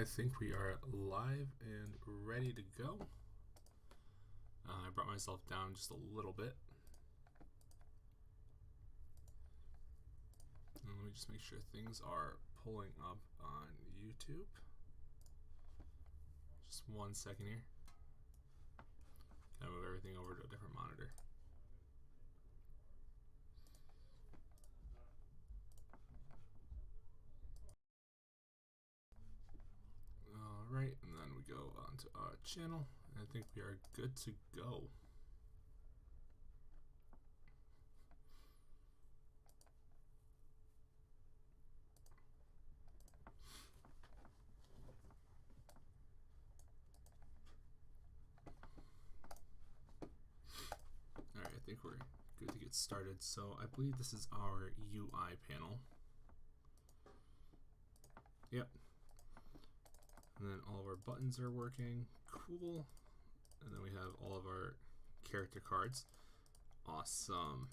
I think we are live and ready to go. I brought myself down just a little bit. And let me just make sure things are pulling up on YouTube. Just 1 second here. Gotta move everything over to a different monitor. Alright, and then we go onto our channel. And I think we are good to go. Alright, I think we're good to get started. So I believe this is our UI panel. Yep. And then all of our buttons are working. Cool. And then we have all of our character cards. Awesome.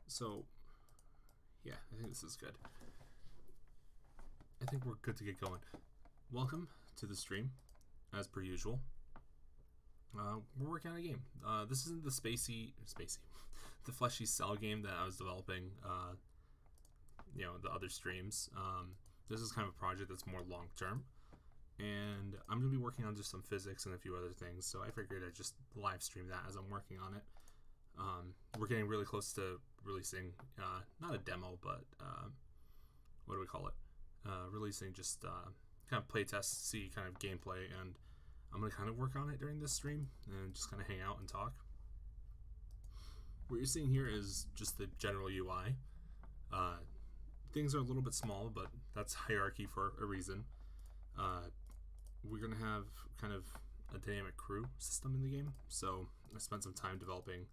So, yeah, I think this is good. I think we're good to get going. Welcome to the stream, as per usual. We're working on a game. This isn't the the fleshy cell game that I was developing, the other streams. This is kind of a project that's more long-term. And I'm going to be working on just some physics and a few other things, so I figured I'd just live stream that as I'm working on it. We're getting really close to releasing, not a demo, but what do we call it? Releasing just kind of playtest, see kind of gameplay, and I'm going to kind of work on it during this stream and just kind of hang out and talk. What you're seeing here is just the general UI. Things are a little bit small, but that's hierarchy for a reason. We're going to have kind of a dynamic crew system in the game, so I spent some time developing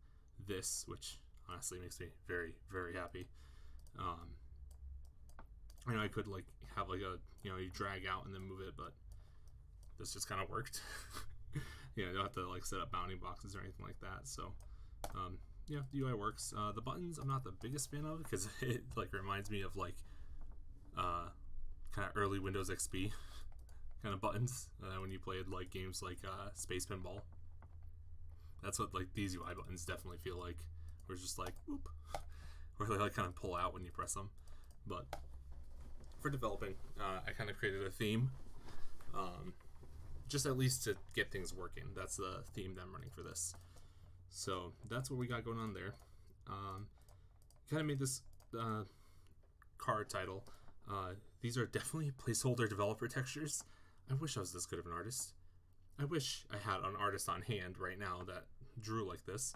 this, which honestly makes me very, very happy. I know I could like have like a, you drag out and then move it, but this just kind of worked. You don't have to like set up bounding boxes or anything like that, so the UI works. The buttons I'm not the biggest fan of because it like reminds me of like kind of early Windows XP kind of buttons when you played like games like Space Pinball. That's what like these UI buttons definitely feel like. We're just like whoop, where they like kind of pull out when you press them. But for developing, I kind of created a theme, just at least to get things working. That's the theme that I'm running for this. So that's what we got going on there. Kind of made this card title. These are definitely placeholder developer textures. I wish I was this good of an artist. I wish I had an artist on hand right now that drew like this.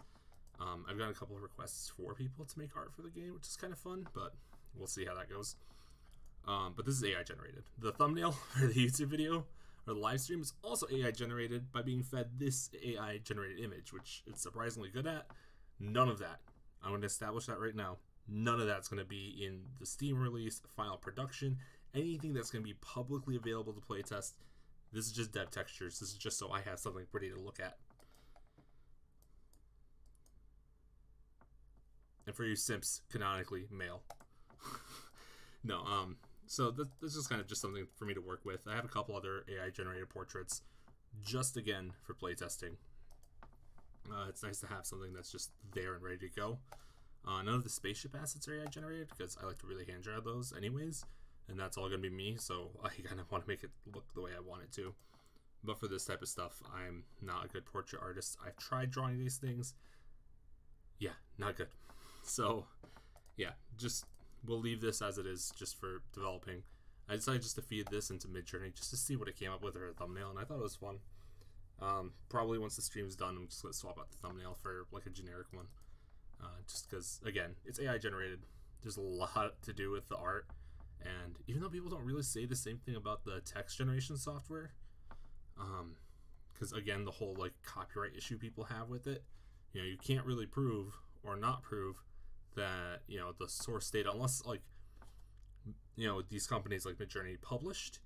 I've got a couple of requests for people to make art for the game, which is kind of fun, but we'll see how that goes. But this is AI generated. The thumbnail for the YouTube video or the live stream is also AI generated by being fed this AI generated image, which it's surprisingly good at. None of that. I'm going to establish that right now. None of that's going to be in the Steam release, final production, anything that's going to be publicly available to playtest. This is just dev textures. This is just so I have something pretty to look at. And for you simps, canonically male. No, so this is kind of just something for me to work with. I have a couple other AI generated portraits just again for playtesting. It's nice to have something that's just there and ready to go. None of the spaceship assets are AI generated because I like to really hand draw those anyways, and that's all going to be me, so I kind of want to make it look the way I want it to. But for this type of stuff, I'm not a good portrait artist. I've tried drawing these things. Yeah, not good. So, yeah, just we'll leave this as it is just for developing. I decided just to feed this into Midjourney just to see what it came up with for a thumbnail, and I thought it was fun. Probably once the stream's done, I'm just going to swap out the thumbnail for like a generic one. Just because, again, it's AI generated. There's a lot to do with the art. And even though people don't really say the same thing about the text generation software, because, again, the whole like copyright issue people have with it, you can't really prove or not prove that, the source data, unless like, these companies like Midjourney published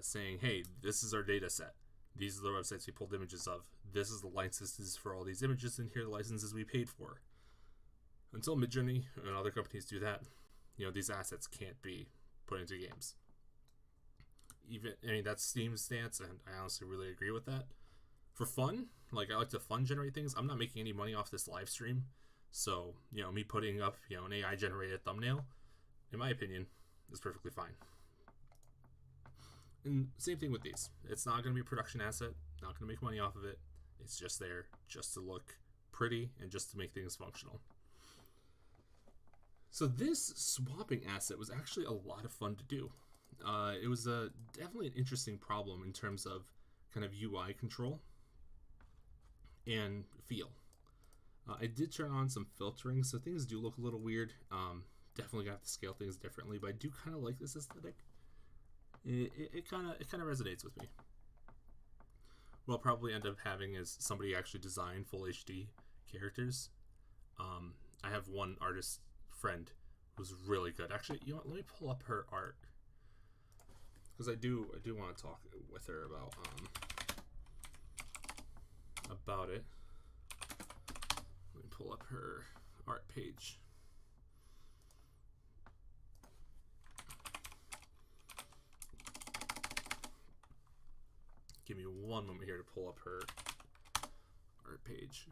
saying, hey, this is our data set. These are the websites we pulled images of. This is the licenses for all these images, and here are the licenses we paid for. Until Midjourney and other companies do that, these assets can't be put into games. even, I mean, that's Steam's stance, and I honestly really agree with that. For fun, like, I like to fun generate things. I'm not making any money off this live stream, so, you know, me putting up, you know, an AI generated thumbnail, in my opinion, is perfectly fine. And same thing with these. It's not going to be a production asset, not going to make money off of it. It's just there just to look pretty and just to make things functional. So this swapping asset was actually a lot of fun to do. It was definitely an interesting problem in terms of kind of UI control and feel. I did turn on some filtering, so things do look a little weird. Definitely got to scale things differently, but I do kind of like this aesthetic. It kind of resonates with me. What I'll probably end up having is somebody actually design full HD characters. I have one artist friend who's really good. Actually, you know what? Let me pull up her art, because I do want to talk with her about it. Let me pull up her art page. Give me one moment here to pull up her art page,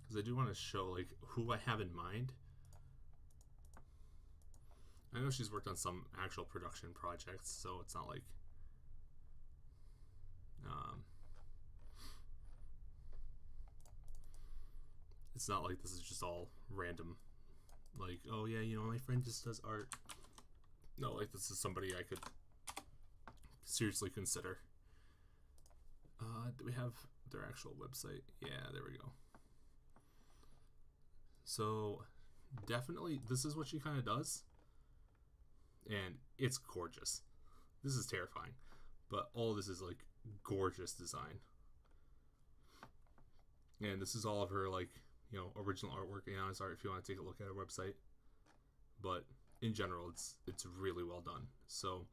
because I do want to show like who I have in mind. I know she's worked on some actual production projects, so it's not like it's not like this is just all random, like, oh yeah, you know, my friend just does art. No, like, this is somebody I could seriously consider. Do we have their actual website? Yeah, there we go. So definitely this is what she kind of does, and it's gorgeous. This is terrifying, but all of this is like gorgeous design. And this is all of her, like, you know, original artwork and honest art if you want to take a look at her website. But in general, it's really well done. So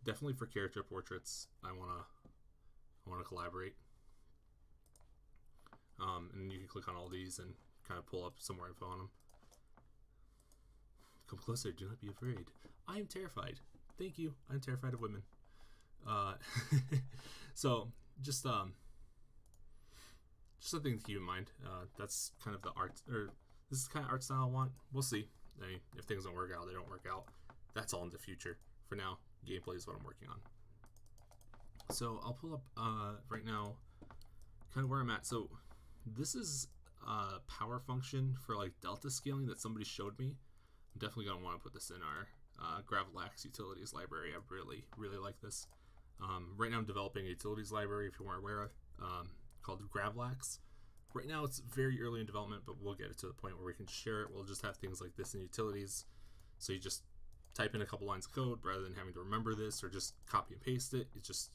definitely for character portraits, I wanna collaborate. And you can click on all these and kind of pull up some more info on them. Come closer, do not be afraid. I am terrified. Thank you. I'm terrified of women. So just something to keep in mind. That's kind of the art, or this is kind of art style I want. We'll see. I mean, if things don't work out, they don't work out. That's all in the future. For now, gameplay is what I'm working on. So I'll pull up right now kind of where I'm at. So this is a power function for like delta scaling that somebody showed me. I'm definitely going to want to put this in our Gravlax utilities library. I really like this. Right now I'm developing a utilities library, if you weren't aware of, called Gravlax. Right now it's very early in development, but we'll get it to the point where we can share it. We'll just have things like this in utilities. So you just type in a couple lines of code rather than having to remember this or just copy and paste it. It's just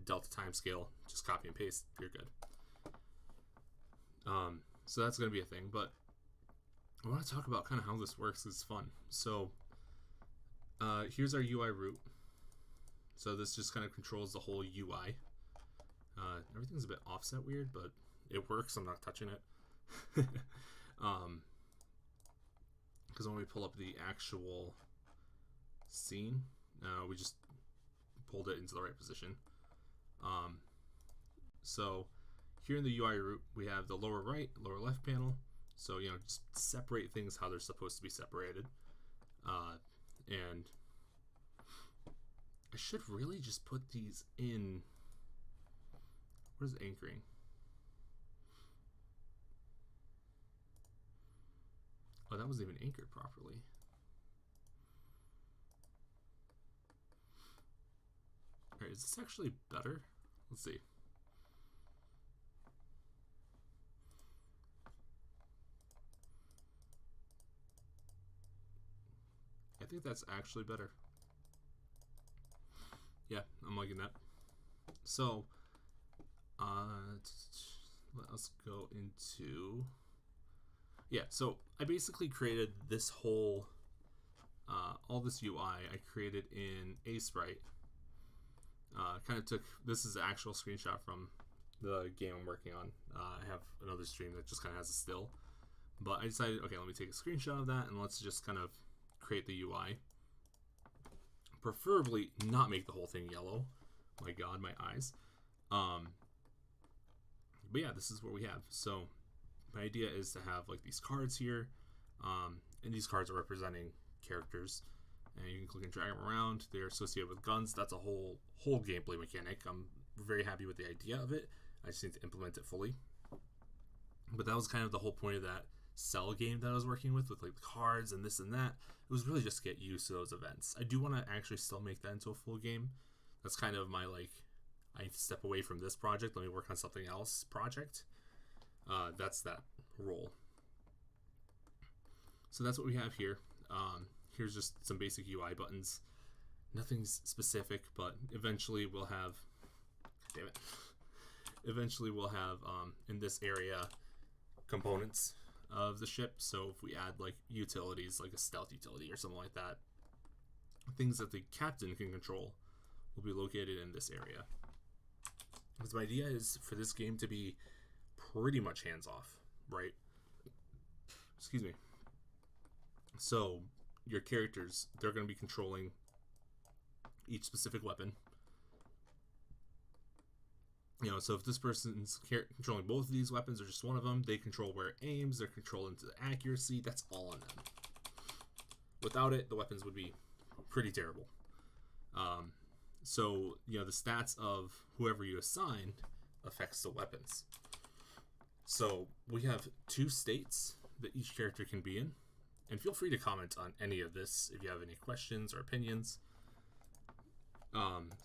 delta timescale, just copy and paste, you're good. So that's going to be a thing, but I want to talk about kind of how this works. It's fun. So here's our UI root. So this just kind of controls the whole UI. Everything's a bit offset weird, but it works. I'm not touching it. Because when we pull up the actual scene, we just pulled it into the right position. So here in the UI root, we have the lower right, lower left panel. So, you know, just separate things how they're supposed to be separated. And I should really just put these in. What is anchoring? Oh, that wasn't even anchored properly. Alright, is this actually better? Let's see. I think that's actually better. Yeah, I'm liking that. So, let us go into, yeah, so I basically created this whole, all this UI I created in Sprite. Kind of took, this is the actual screenshot from the game I'm working on. I have another stream that just kind of has a still, but I decided, okay, let me take a screenshot of that and let's just kind of create the UI. preferably not make the whole thing yellow. My God, my eyes. But yeah, this is what we have. So my idea is to have like these cards here, and these cards are representing characters, and you can click and drag them around. They're associated with guns. That's a whole gameplay mechanic. I'm very happy with the idea of it. I just need to implement it fully. But that was kind of the whole point of that cell game that I was working with like the cards and this and that. It was really just to get used to those events. I do want to actually still make that into a full game. That's kind of my like, I need to step away from this project, let me work on something else project. That's that role. So that's what we have here. Here's just some basic UI buttons. Nothing's specific, but eventually we'll have, damn it, eventually we'll have in this area components of the ship. So if we add like utilities, like a stealth utility or something like that, things that the captain can control will be located in this area. Because my idea is for this game to be pretty much hands-off, right? Excuse me. So your characters, they're going to be controlling each specific weapon. You know, so if this person's controlling both of these weapons or just one of them, they control where it aims, they're controlling the accuracy, that's all on them. Without it, the weapons would be pretty terrible. So, you know, the stats of whoever you assign affects the weapons. So we have 2 states that each character can be in. And feel free to comment on any of this if you have any questions or opinions.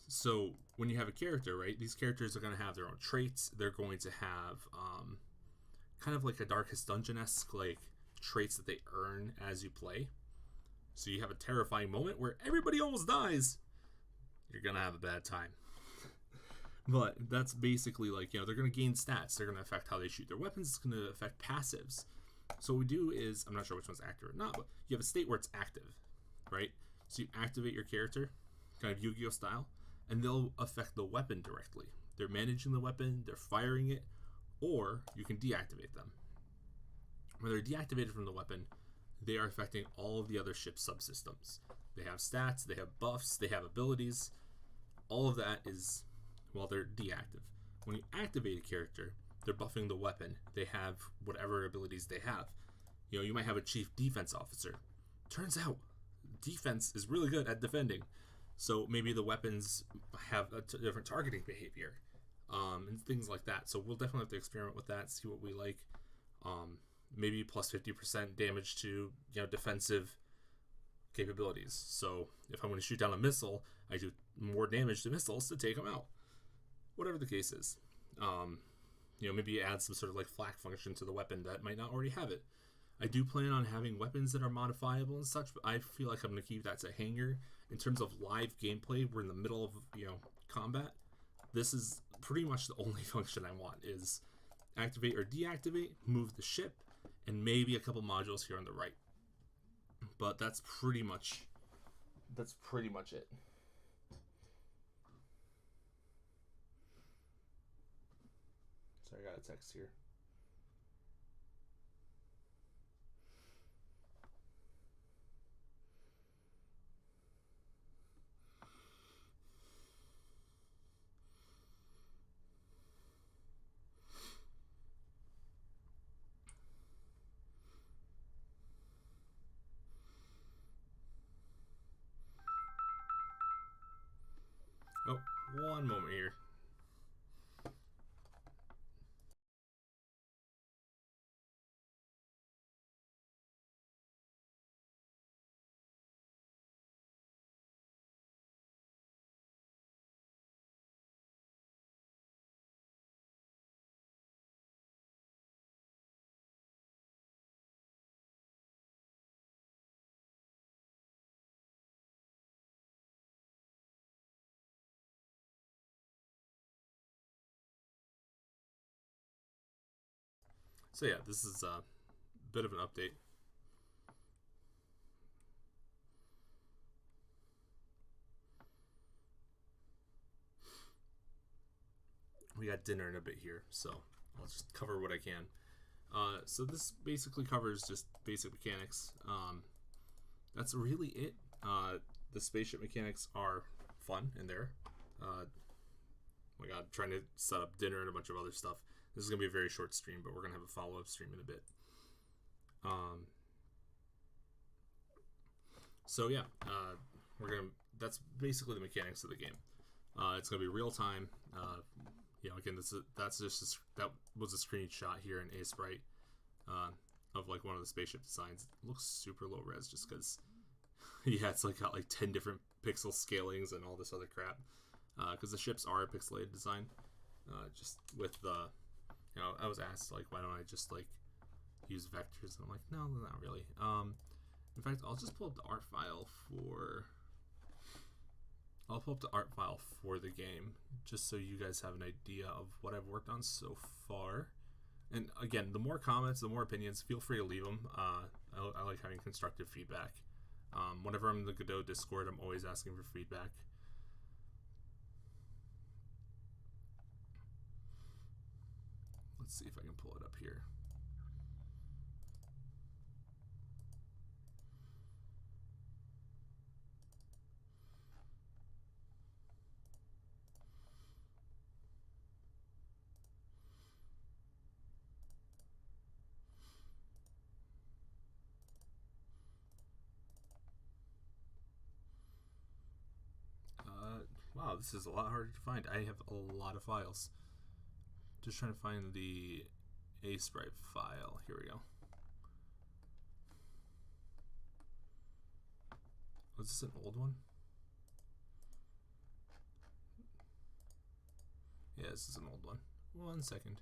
So when you have a character, right, these characters are going to have their own traits. They're going to have kind of like a Darkest Dungeon-esque like traits that they earn as you play. So you have a terrifying moment where everybody almost dies. You're going to have a bad time. But that's basically like, you know, they're going to gain stats. They're going to affect how they shoot their weapons. It's going to affect passives. So what we do is, I'm not sure which one's active or not, but you have a state where it's active, right? So you activate your character, kind of Yu-Gi-Oh style, and they'll affect the weapon directly. They're managing the weapon, they're firing it, or you can deactivate them. When they're deactivated from the weapon, they are affecting all of the other ship's subsystems. They have stats, they have buffs, they have abilities. All of that is, well, they're deactive. When you activate a character, they're buffing the weapon. They have whatever abilities they have. You know, you might have a chief defense officer. Turns out, defense is really good at defending. So maybe the weapons have a different targeting behavior, and things like that. So we'll definitely have to experiment with that, see what we like. Maybe plus 50% damage to, you know, defensive capabilities. So if I'm going to shoot down a missile, I do more damage to missiles to take them out. Whatever the case is. You know, maybe add some sort of like flak function to the weapon that might not already have it. I do plan on having weapons that are modifiable and such, but I feel like I'm going to keep that to hanger. In terms of live gameplay, we're in the middle of, you know, combat. This is pretty much the only function I want is activate or deactivate, move the ship, and maybe a couple modules here on the right. But that's pretty much it. Sorry, I got a text here. Oh, one moment here. So yeah, this is a bit of an update. We got dinner in a bit here, so I'll just cover what I can. So this basically covers just basic mechanics. That's really it. the spaceship mechanics are fun in there. Oh my god, trying to set up dinner and a bunch of other stuff. This is gonna be a very short stream, but we're gonna have a follow-up stream in a bit. So yeah, that's basically the mechanics of the game. It's gonna be real time. Again, that was a screenshot here in Sprite of like one of the spaceship designs. It looks super low res just because it's like got like 10 different pixel scalings and all this other crap. Because the ships are a pixelated design. Just with the, I was asked like, why don't I just like use vectors? And I'm like, no, not really. In fact, I'll just pull up the art file for. I'll pull up the art file for the game just so you guys have an idea of what I've worked on so far. And again, the more comments, the more opinions, feel free to leave them. I like having constructive feedback. Whenever I'm in the Godot Discord, I'm always asking for feedback. Let's see if I can pull it up here. Wow, this is a lot harder to find. I have a lot of files. Just trying to find the Sprite file. Here we go. Was this an old one? Yeah, this is an old one. 1 second.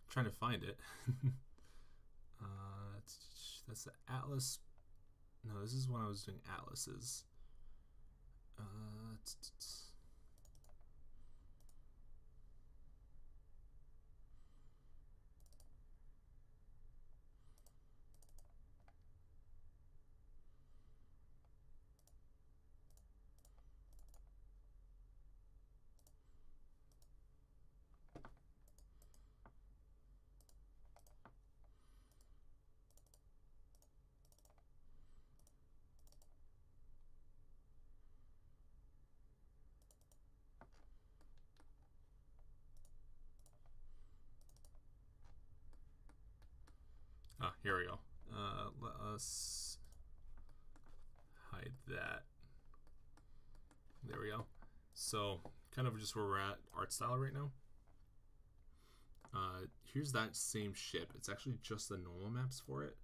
Trying to find it. That's the Atlas. No, this is when I was doing Atlases. Here we go. Let us hide that. There we go. So, kind of just where we're at art style right now. Here's that same ship. It's actually just the normal maps for it.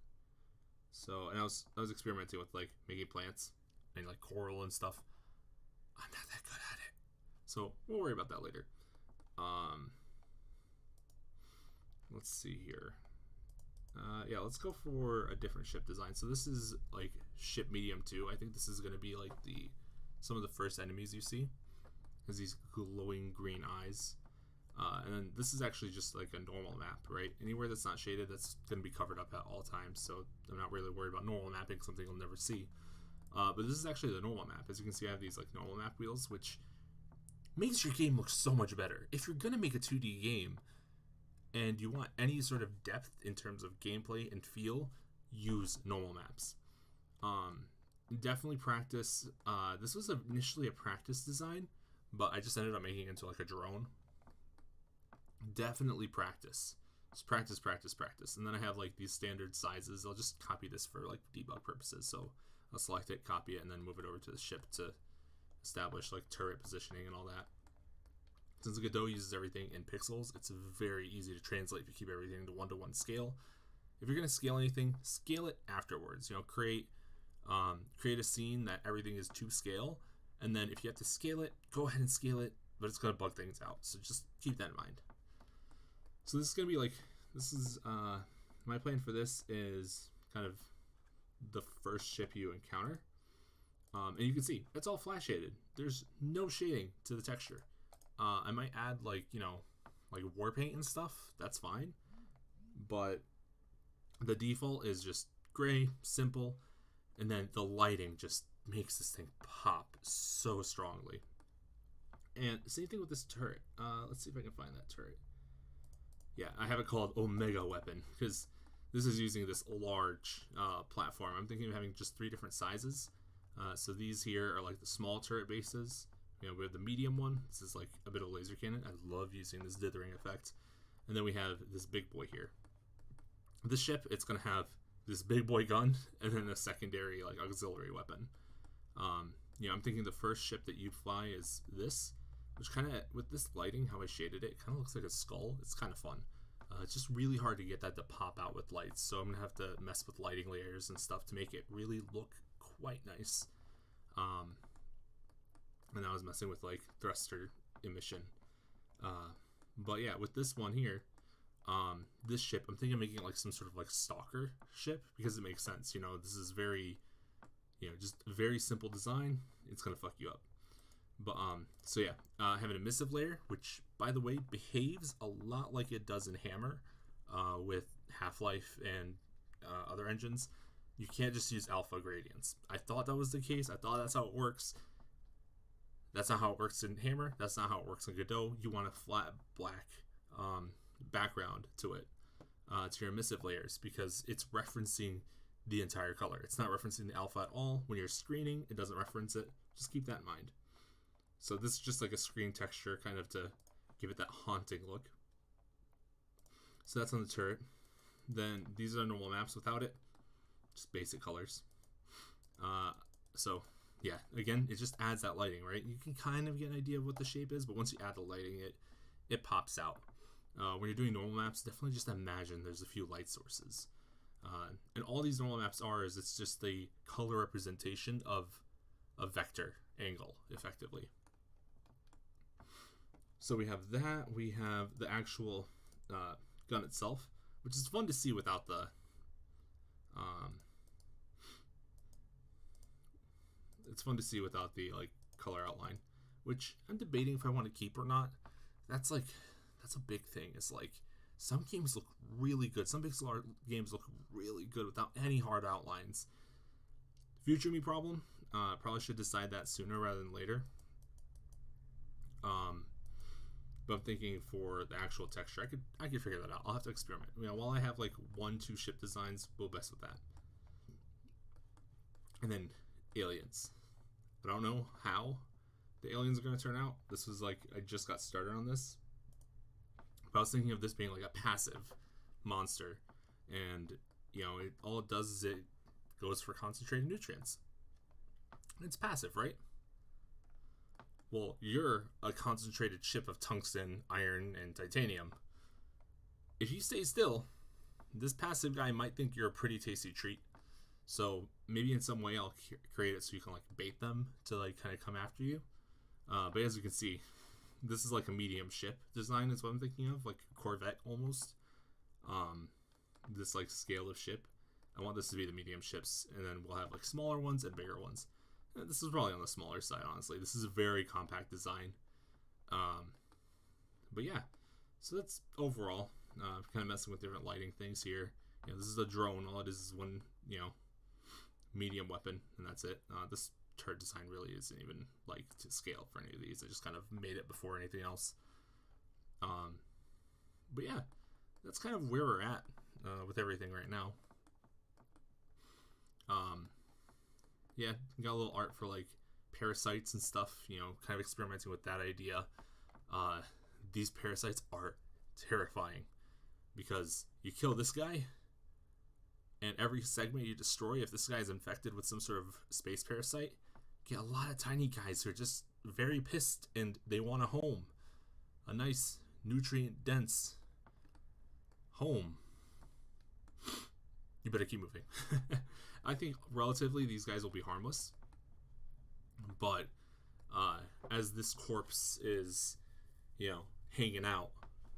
So, and I was experimenting with like making plants and like coral and stuff. I'm not that good at it, so we'll worry about that later. Let's see here. Yeah, let's go for a different ship design. So this is like ship medium 2. I think this is going to be like some of the first enemies you see. Has these glowing green eyes. And then this is actually just like a normal map, right? Anywhere that's not shaded, that's going to be covered up at all times. So I'm not really worried about normal mapping, something you'll never see. But this is actually the normal map. As you can see, I have these like normal map wheels, which makes your game look so much better. If you're going to make a 2D game, and you want any sort of depth in terms of gameplay and feel, use normal maps. Definitely practice. This was initially a practice design, but I just ended up making it into like a drone. Definitely practice. Just practice, practice, practice. And then I have like these standard sizes. I'll just copy this for like debug purposes. So I'll select it, copy it, and then move it over to the ship to establish like turret positioning and all that. Since the Godot uses everything in pixels, it's very easy to translate if you keep everything to 1-to-1 scale. If you're going to scale anything, scale it afterwards. Create a scene that everything is to scale, and then if you have to scale it, go ahead and scale it, but it's going to bug things out. So just keep that in mind. So this is going to be like, my plan for this is kind of the first ship you encounter. And you can see, it's all flash shaded. There's no shading to the texture. I might add like war paint and stuff. That's fine. But the default is just gray, simple, and then the lighting just makes this thing pop so strongly. And same thing with this turret. Let's see if I can find that turret. Yeah, I have it called Omega Weapon because this is using this large platform. I'm thinking of having just 3 different sizes. So these here are like the small turret bases. We have the medium one. This is like a bit of laser cannon. I love using this dithering effect. And then we have this big boy here. This ship, it's going to have this big boy gun and then a secondary like auxiliary weapon. I'm thinking the first ship that you'd fly is this, which kind of, with this lighting, how I shaded it, kind of looks like a skull. It's kind of fun. It's just really hard to get that to pop out with lights, so I'm going to have to mess with lighting layers and stuff to make it really look quite nice. And I was messing with like thruster emission. But yeah, with this one here, this ship, I'm thinking of making like some sort of like stalker ship, because it makes sense. This is very, just a very simple design. It's going to fuck you up. But, so yeah, have an emissive layer, which, by the way, behaves a lot like it does in Hammer, with Half-Life and other engines. You can't just use alpha gradients. I thought that was the case. I thought that's how it works. That's not how it works in Hammer. That's not how it works in Godot. You want a flat black background to it, to your emissive layers, because it's referencing the entire color. It's not referencing the alpha at all. When you're screening, it doesn't reference it. Just keep that in mind. So this is just like a screen texture, kind of to give it that haunting look. So that's on the turret. Then these are normal maps without it. Just basic colors. So yeah, again, it just adds that lighting, right? You can kind of get an idea of what the shape is, but once you add the lighting, it pops out. When you're doing normal maps, definitely just imagine there's a few light sources. And all these normal maps is it's just the color representation of a vector angle, effectively. So we have that. We have the actual gun itself, which is fun to see without the it's fun to see without the like color outline, which I'm debating if I want to keep or not. That's a big thing. It's like some games look really good. Some pixel art games look really good without any hard outlines. Future me problem. Probably should decide that sooner rather than later. But I'm thinking for the actual texture, I could figure that out. I'll have to experiment. While I have like 1-2 ship designs, we'll mess with that. And then aliens. I don't know how the aliens are going to turn out. This was like, I just got started on this. But I was thinking of this being like a passive monster. And, all it does is it goes for concentrated nutrients. It's passive, right? Well, you're a concentrated ship of tungsten, iron, and titanium. If you stay still, this passive guy might think you're a pretty tasty treat. So maybe in some way I'll create it so you can like bait them to like kind of come after you. But as you can see, this is like a medium ship design is what I'm thinking of, like a Corvette almost. This like scale of ship. I want this to be the medium ships, and then we'll have like smaller ones and bigger ones. This is probably on the smaller side, honestly. This is a very compact design. But yeah, so that's overall kind of messing with different lighting things here. This is a drone. All it is one, medium weapon, and that's it. This turret design really isn't even like to scale for any of these. I just kind of made it before anything else. But yeah, that's kind of where we're at with everything right now. Yeah, got a little art for like parasites and stuff, kind of experimenting with that idea. These parasites are terrifying because you kill this guy, and every segment you destroy, if this guy is infected with some sort of space parasite, you get a lot of tiny guys who are just very pissed and they want a home. A nice, nutrient-dense home. You better keep moving. I think relatively these guys will be harmless, but as this corpse is, hanging out,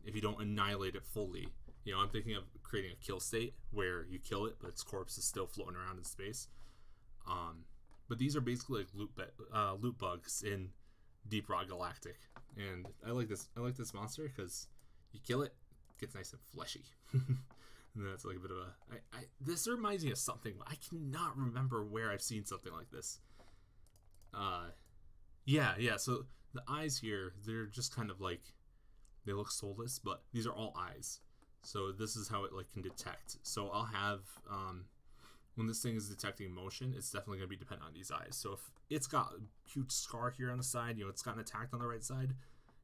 if you don't annihilate it fully, I'm thinking of creating a kill state where you kill it, but its corpse is still floating around in space. But these are basically like loot bugs in Deep Rock Galactic, and I like this monster because you kill it, it gets nice and fleshy. And that's like a bit of a... this reminds me of something, but I cannot remember where I've seen something like this. Yeah, so the eyes here, they're just kind of like... They look soulless, but these are all eyes. So this is how it like can detect. So I'll have when this thing is detecting motion, it's definitely going to be dependent on these eyes. So if it's got a huge scar here on the side, it's gotten attacked on the right side,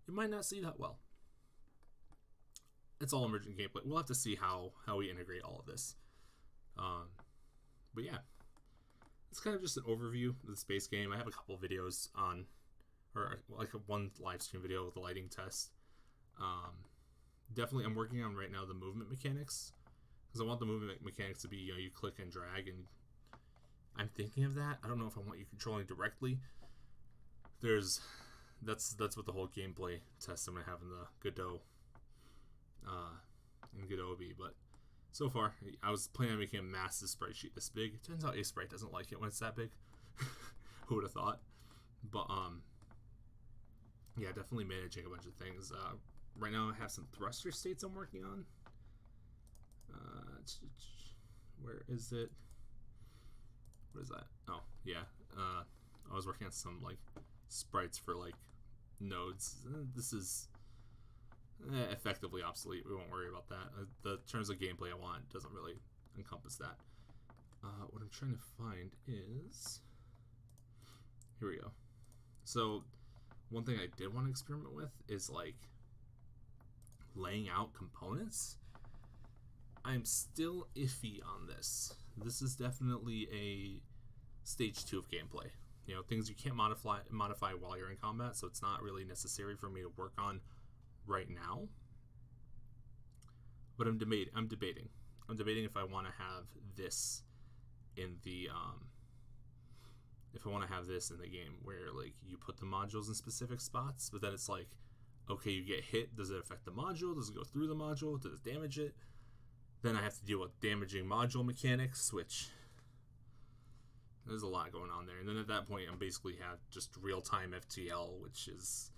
it might not see that well. It's all emergent gameplay. We'll have to see how we integrate all of this. But yeah, it's kind of just an overview of the space game. I have a couple videos on, or like one live stream video with the lighting test. Definitely, I'm working on right now the movement mechanics, because I want the movement mechanics to be, you click and drag, and I'm thinking of that. I don't know if I want you controlling directly. That's what the whole gameplay test I'm gonna have in the Godot, but so far I was planning on making a massive sprite sheet this big. It turns out Sprite doesn't like it when it's that big. Who would have thought? But yeah, definitely managing a bunch of things. Right now I have some thruster states I'm working on. Where is it? What is that? Oh, yeah. I was working on some like sprites for like nodes. This is effectively obsolete. We won't worry about that. The terms of gameplay I want doesn't really encompass that. What I'm trying to find is, here we go. So one thing I did want to experiment with is like laying out components. I'm still iffy on this. This is definitely a stage 2 of gameplay. Things you can't modify while you're in combat, so it's not really necessary for me to work on right now. But I'm debating if I want to have this in the game where like you put the modules in specific spots, but then it's like, okay, you get hit, does it affect the module? Does it go through the module? Does it damage it? Then I have to deal with damaging module mechanics, which there's a lot going on there. And then at that point, I'm basically have just real-time FTL, which is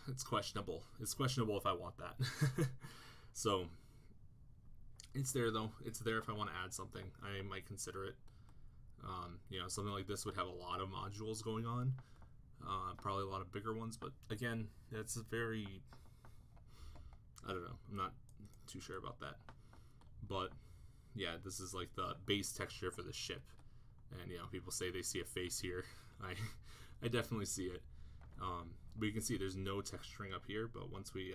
it's questionable. It's questionable if I want that. So it's there though. It's there if I want to add something. I might consider it. Something like this would have a lot of modules going on. Probably a lot of bigger ones, but again, it's very, I don't know. I'm not too sure about that. But yeah, this is like the base texture for the ship. And people say they see a face here. I definitely see it. But you can see there's no texturing up here, but once we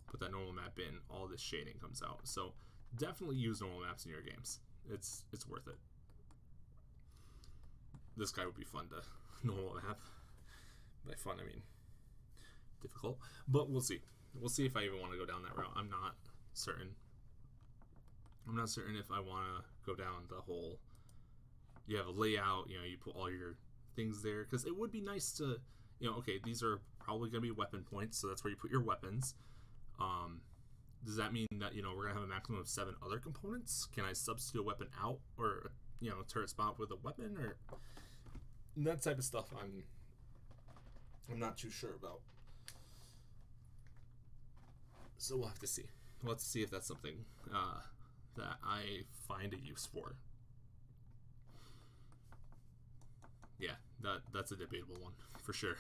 put that normal map in, all this shading comes out. So definitely use normal maps in your games. It's worth it. This guy would be fun to normal map. By fun, I mean difficult. But we'll see. We'll see if I even want to go down that route. I'm not certain. I'm not certain if I want to go down the whole, you have a layout, you put all your things there. Because it would be nice to, okay, these are probably going to be weapon points, so that's where you put your weapons. Does that mean that, we're going to have a maximum of 7 other components? Can I substitute a weapon out, or, a turret spot with a weapon, or that type of stuff I'm not too sure about. So we'll have to see. We'll have to see if that's something that I find a use for. Yeah, that's a debatable one for sure.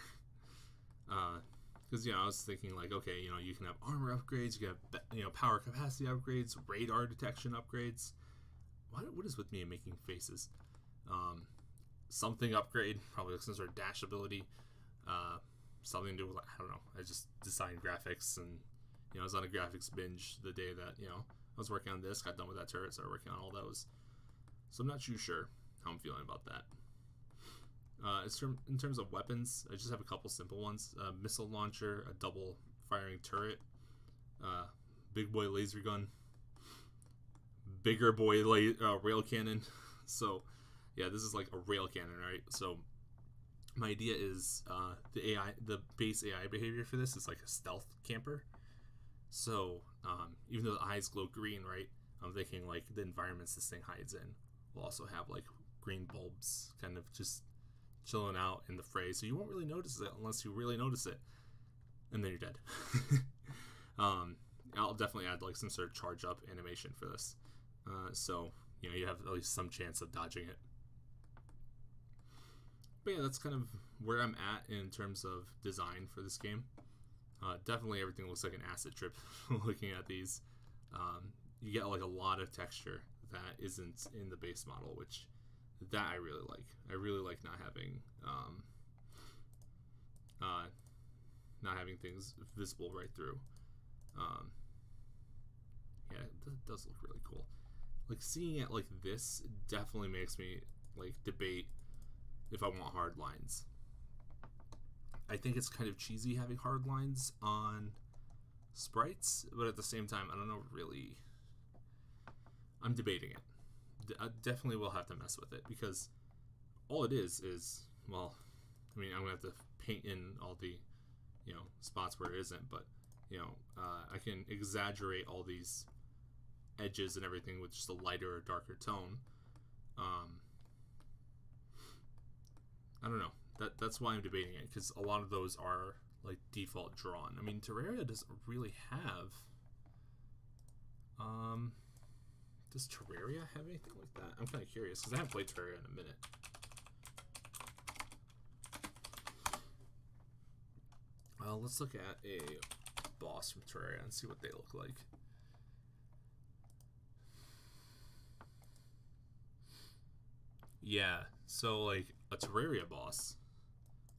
Because I was thinking like, okay, you can have armor upgrades, you can have power capacity upgrades, radar detection upgrades. What is with me and making faces? Something upgrade, probably some sort of dash ability. Something to do with, I don't know. I just designed graphics, and I was on a graphics binge the day that I was working on this. Got done with that turret, started working on all those. So I'm not too sure how I'm feeling about that. In terms of weapons, I just have a couple simple ones: missile launcher, a double firing turret, big boy laser gun, bigger boy rail cannon. So yeah, this is like a rail cannon, right? So my idea is the base AI behavior for this is like a stealth camper. So even though the eyes glow green, right? I'm thinking like the environments this thing hides in will also have like green bulbs kind of just chilling out in the fray. So you won't really notice it unless you really notice it. And then you're dead. I'll definitely add like some sort of charge up animation for this. So you have at least some chance of dodging it. But yeah, that's kind of where I'm at in terms of design for this game. Definitely everything looks like an acid trip looking at these. You get like a lot of texture. that isn't in the base model, which that I really like. I really like not having things visible right through. Yeah, it does look really cool. Like, seeing it like this definitely makes me like debate if I want hard lines. I think it's kind of cheesy having hard lines on sprites, but at the same time, I don't know, really. I'm debating it. I definitely will have to mess with it, because all it is, well, I mean, I'm gonna have to paint in all the, spots where it isn't, but I can exaggerate all these edges and everything with just a lighter or darker tone. I don't know. That's why I'm debating it, because a lot of those are like default drawn. I mean, Terraria doesn't really have. Does Terraria have anything like that? I'm kind of curious, because I haven't played Terraria in a minute. Let's look at a boss from Terraria and see what they look like. Yeah, so like a Terraria boss,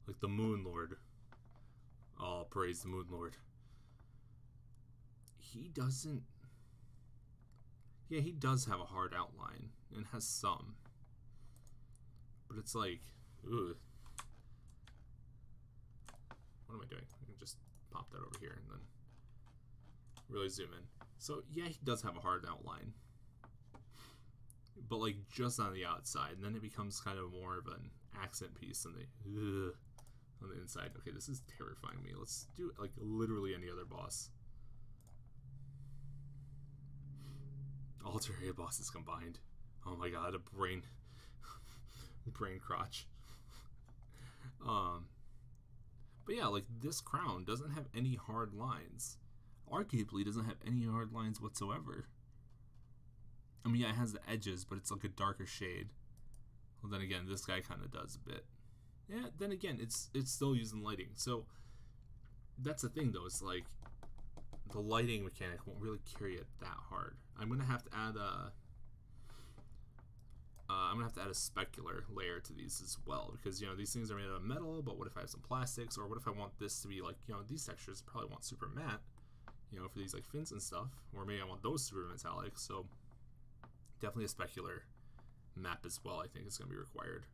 like the Moon Lord. Oh, praise the Moon Lord. He doesn't. Yeah, he does have a hard outline and has some, but it's like, ugh. What am I doing? I can just pop that over here and then really zoom in. So yeah, he does have a hard outline, but like just on the outside, and then it becomes kind of more of an accent piece on the inside. Okay, this is terrifying me. Let's do like literally any other boss. All Terraria bosses combined. Oh my god, a brain crotch. But yeah, like this crown doesn't have any hard lines. Arguably doesn't have any hard lines whatsoever. I mean, yeah, it has the edges, but it's like a darker shade. Well, then again, this guy kind of does a bit. Yeah, then again, it's still using lighting. So that's the thing, though. It's like the lighting mechanic won't really carry it that hard. I'm gonna have to add a specular layer to these as well, because these things are made out of metal. But what if I have some plastics, or what if I want this to be like these textures? I probably want super matte, for these like fins and stuff, or maybe I want those super metallic. So definitely a specular map as well, I think, is going to be required.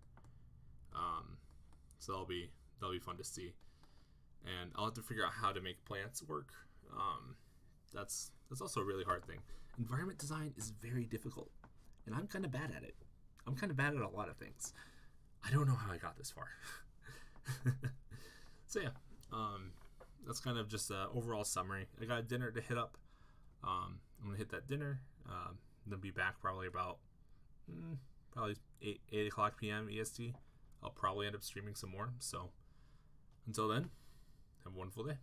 So that'll be fun to see, and I'll have to figure out how to make plants work. That's also a really hard thing. Environment design is very difficult, and I'm kind of bad at it. I'm kind of bad at a lot of things. I don't know how I got this far. So yeah, that's kind of just an overall summary. I got dinner to hit up. I'm gonna hit that dinner. Then be back probably about 8 o'clock p.m. EST. I'll probably end up streaming some more. So until then, have a wonderful day.